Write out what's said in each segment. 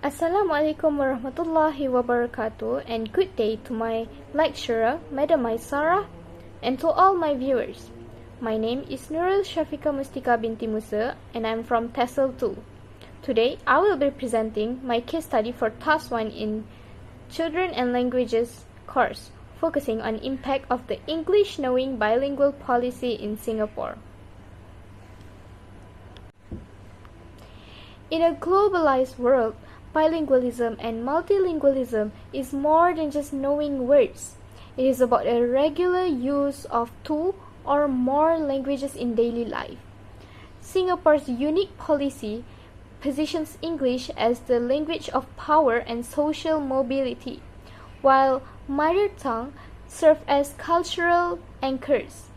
Assalamualaikum warahmatullahi wabarakatuh, and good day to my lecturer, Madam Sarah, and to all my viewers. My name is Nurul Syafika Mustika binti Musa, and I'm from TESL 2. Today, I will be presenting my case study for Task 1 in Children and Languages course, focusing on impact of the English knowing bilingual policy in Singapore. In a globalized world, bilingualism and multilingualism is more than just knowing words. It is about a regular use of two or more languages in daily life. Singapore's unique policy positions English as the language of power and social mobility, while mother tongue serve as cultural anchors.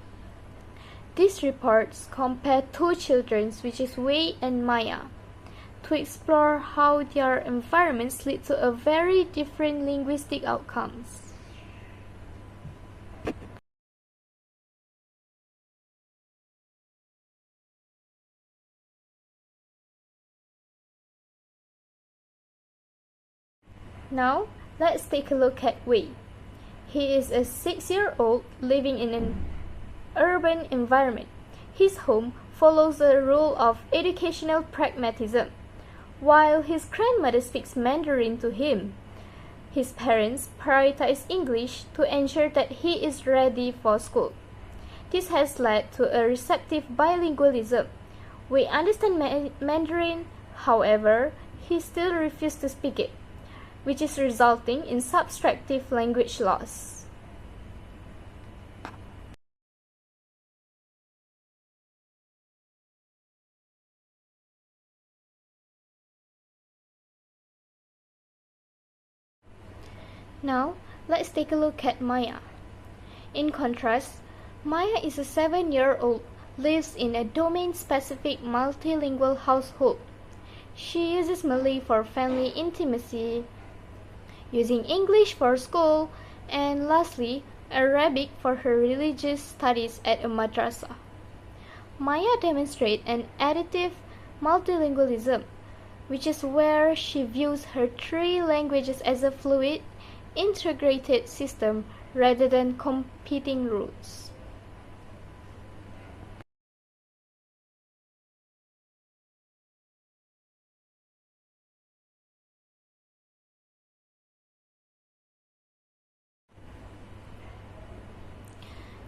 These reports compare two children, which is Wei and Maya, to explore how their environments lead to a very different linguistic outcomes. Now, let's take a look at Wei. He is a 6-year-old living in an urban environment. His home follows the rule of educational pragmatism. While his grandmother speaks Mandarin to him, his parents prioritize English to ensure that he is ready for school. This has led to a receptive bilingualism. We understand Mandarin, however, he still refuses to speak it, which is resulting in subtractive language loss. Now, let's take a look at Maya. In contrast, Maya is a 7-year-old, lives in a domain-specific multilingual household. She uses Malay for family intimacy, using English for school, and lastly, Arabic for her religious studies at a madrasah. Maya demonstrates an additive multilingualism, which is where she views her three languages as a fluid, integrated system rather than competing rules.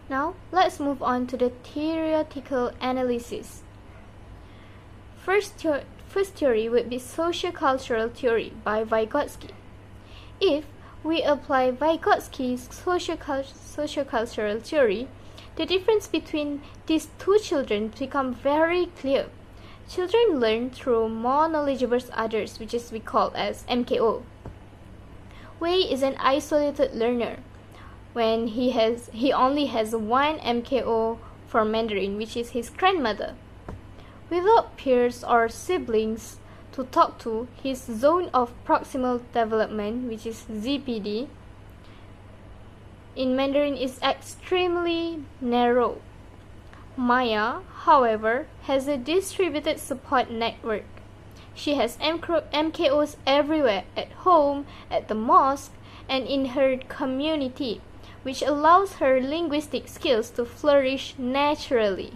Now, let's move on to the theoretical analysis. First theory would be sociocultural theory by Vygotsky. If we apply Vygotsky's sociocultural theory, the difference between these two children becomes very clear. Children learn through more knowledgeable others, which is we call as MKO. Wei is an isolated learner when he only has one MKO for Mandarin, which is his grandmother. Without peers or siblings to talk to, his zone of proximal development, which is ZPD, in Mandarin is extremely narrow. Maya, however, has a distributed support network. She has MKOs everywhere, at home, at the mosque, and in her community, which allows her linguistic skills to flourish naturally.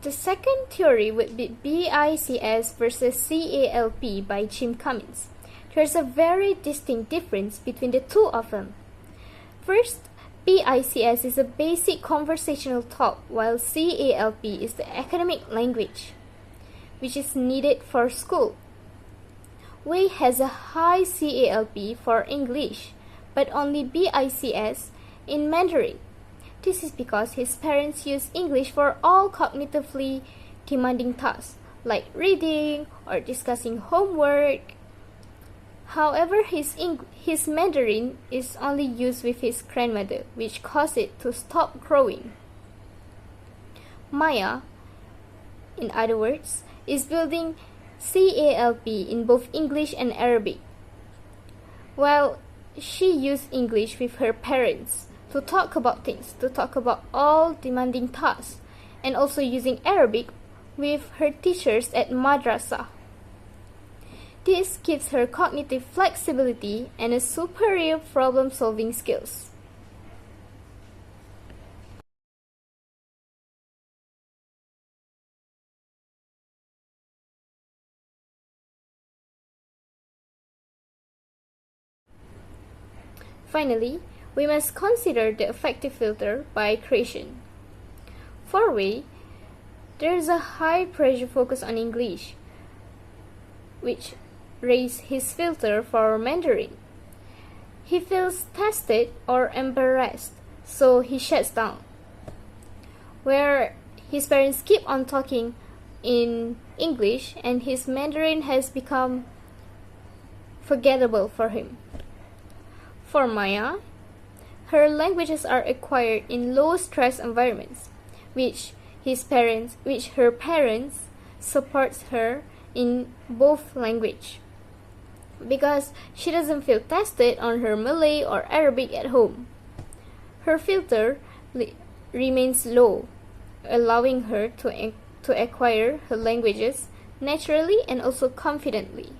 The second theory would be BICS versus CALP by Jim Cummins. There's a very distinct difference between the two of them. First, BICS is a basic conversational talk, while CALP is the academic language, which is needed for school. Wei has a high CALP for English, but only BICS in Mandarin. This is because his parents use English for all cognitively demanding tasks, like reading or discussing homework. However, his Mandarin is only used with his grandmother, which caused it to stop growing. Maya, in other words, is building CALP in both English and Arabic. While she used English with her parents, to talk about things, to talk about all demanding tasks, and also using Arabic with her teachers at madrasah. This gives her cognitive flexibility and a superior problem-solving skills. Finally, we must consider the affective filter by creation. For Wei, there is a high pressure focus on English, which raised his filter for Mandarin. He feels tested or embarrassed, so he shuts down. Where his parents keep on talking in English and his Mandarin has become forgettable for him. For Maya, her languages are acquired in low-stress environments, which her parents supports her in both language, because she doesn't feel tested on her Malay or Arabic at home. Her filter remains low, allowing her to acquire her languages naturally and also confidently.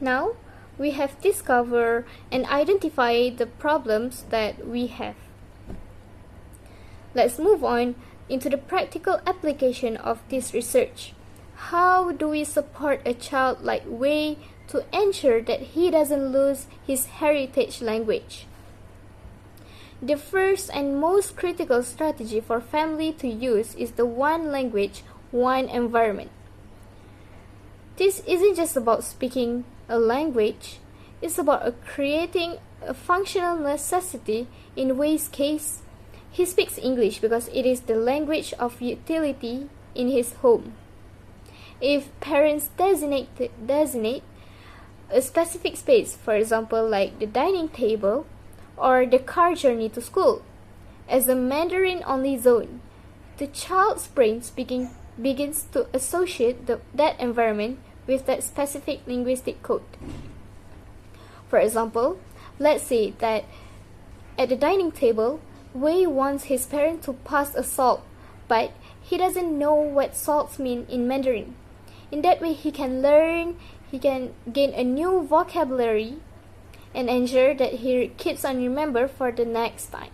Now, we have discovered and identified the problems that we have. Let's move on into the practical application of this research. How do we support a child like Wei to ensure that he doesn't lose his heritage language? The first and most critical strategy for family to use is the one language, one environment. This isn't just about speaking a language, it's about creating a functional necessity. In Wei's case, he speaks English because it is the language of utility in his home. If parents designate a specific space, for example like the dining table or the car journey to school, as a Mandarin-only zone, the child's brain begins to associate that environment with that specific linguistic code. For example, let's say that at the dining table, Wei wants his parent to pass a salt, but he doesn't know what salts mean in Mandarin. In that way, he can gain a new vocabulary and ensure that he keeps on remember for the next time.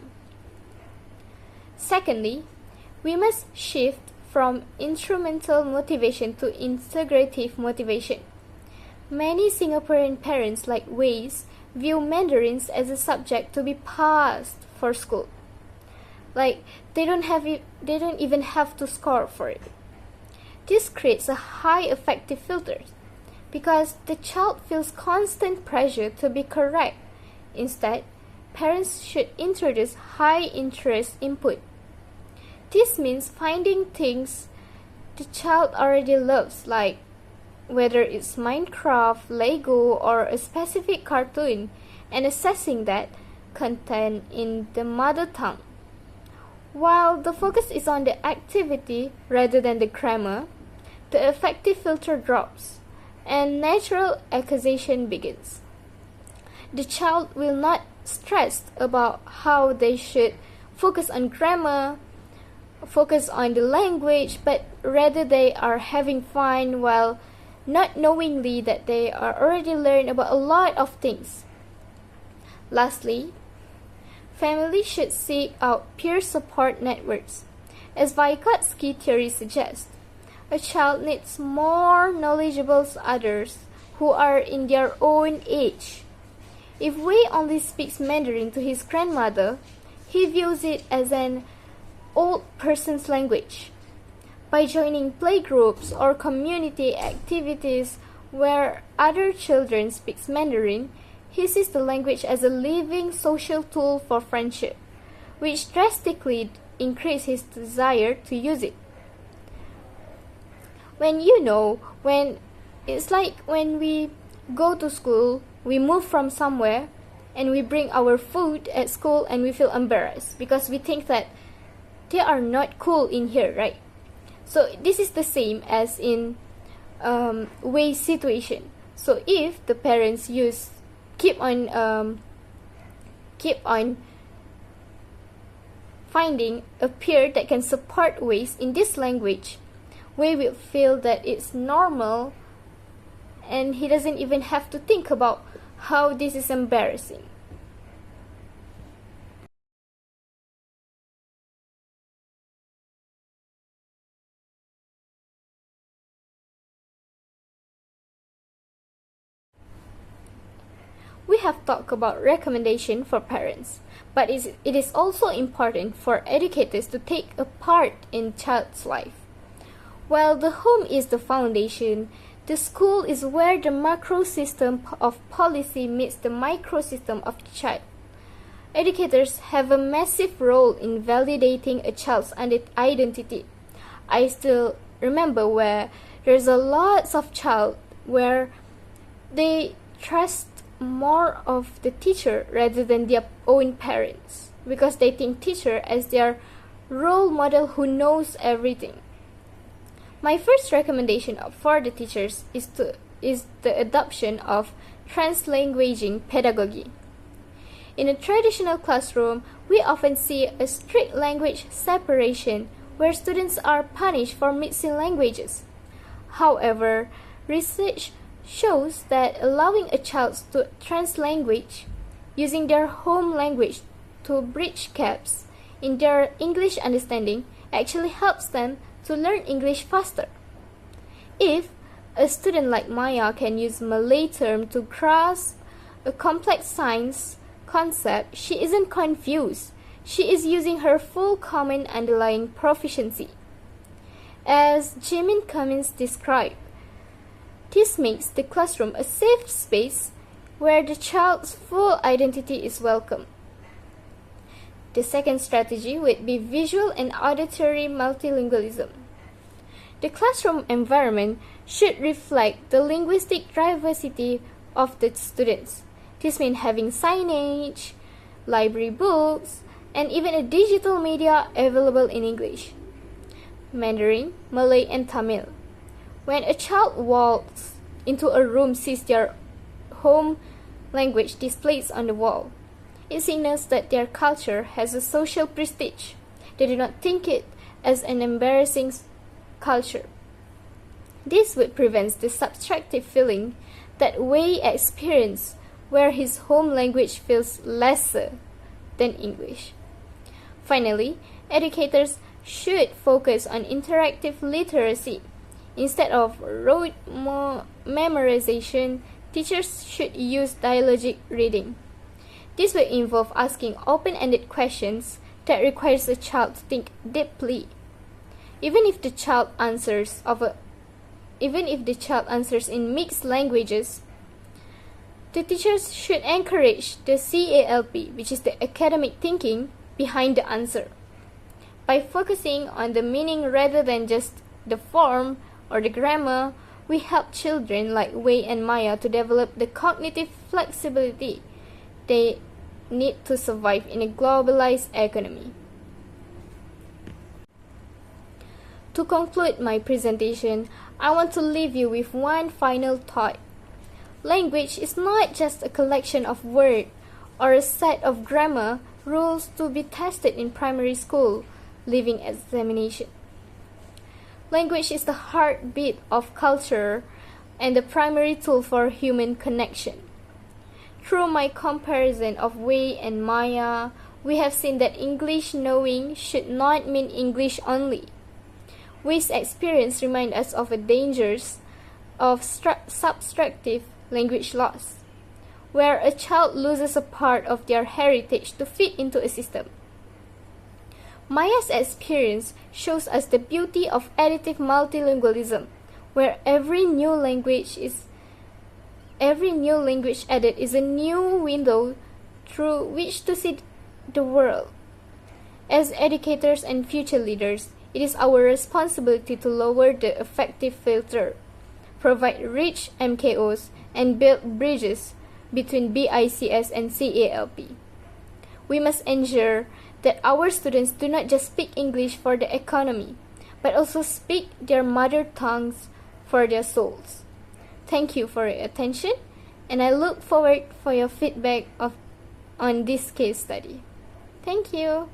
Secondly, we must shift from instrumental motivation to integrative motivation. Many Singaporean parents like Wei's view Mandarins as a subject to be passed for school. Like they don't even have to score for it. This creates a high affective filter because the child feels constant pressure to be correct. Instead, parents should introduce high interest input. This means finding things the child already loves, like whether it's Minecraft, Lego, or a specific cartoon, and assessing that content in the mother tongue. While the focus is on the activity rather than the grammar, the affective filter drops, and natural acquisition begins. The child will not stress about how they should focus on grammar, focus on the language, but rather they are having fun while not knowingly that they are already learned about a lot of things. Lastly, families should seek out peer support networks. As Vygotsky theory suggests, a child needs more knowledgeable others who are in their own age. If Wei only speaks Mandarin to his grandmother, he views it as an old person's language. By joining playgroups or community activities where other children speak Mandarin, he sees the language as a living social tool for friendship, which drastically increases his desire to use it. When it's like when we go to school, we move from somewhere and we bring our food at school and we feel embarrassed because we think that they are not cool in here, right? So this is the same as in way situation. So if the parents keep on finding a peer that can support ways in this language, Wei will feel that it's normal and he doesn't even have to think about how this is embarrassing. We have talked about recommendation for parents, but it is also important for educators to take a part in child's life. While the home is the foundation, the school is where the macro system of policy meets the micro system of the child. Educators have a massive role in validating a child's identity. I still remember where there's a lot of child where they trust more of the teacher rather than their own parents because they think teacher as their role model who knows everything. My first recommendation for the teachers is the adoption of translanguaging pedagogy. In a traditional classroom, we often see a strict language separation where students are punished for mixing languages. However, research shows that allowing a child to translanguage using their home language to bridge gaps in their English understanding actually helps them to learn English faster. If a student like Maya can use Malay term to grasp a complex science concept, she isn't confused. She is using her full common underlying proficiency. As Jimin Cummins described, this makes the classroom a safe space where the child's full identity is welcome. The second strategy would be visual and auditory multilingualism. The classroom environment should reflect the linguistic diversity of the students. This means having signage, library books, and even a digital media available in English, Mandarin, Malay, and Tamil. When a child walks into a room sees their home language displayed on the wall, it signals that their culture has a social prestige. They do not think it as an embarrassing culture. This would prevent the subtractive feeling that Wei experienced where his home language feels lesser than English. Finally, educators should focus on interactive literacy. Instead of rote memorization, teachers should use dialogic reading. This will involve asking open-ended questions that requires a child to think deeply. Even if the child answers in mixed languages, the teachers should encourage the CALP, which is the academic thinking behind the answer. By focusing on the meaning rather than just the form or the grammar, we help children like Wei and Maya to develop the cognitive flexibility they need to survive in a globalized economy. To conclude my presentation, I want to leave you with one final thought. Language is not just a collection of words or a set of grammar rules to be tested in primary school leaving examination. Language is the heartbeat of culture and the primary tool for human connection. Through my comparison of Wei and Maya, we have seen that English knowing should not mean English only. Wei's experience reminds us of the dangers of subtractive language loss, where a child loses a part of their heritage to fit into a system. Maya's experience shows us the beauty of additive multilingualism, where every new language added is a new window through which to see the world. As educators and future leaders, it is our responsibility to lower the affective filter, provide rich MKOs, and build bridges between BICS and CALP. We must ensure that our students do not just speak English for the economy, but also speak their mother tongues for their souls. Thank you for your attention, and I look forward for your feedback on this case study. Thank you.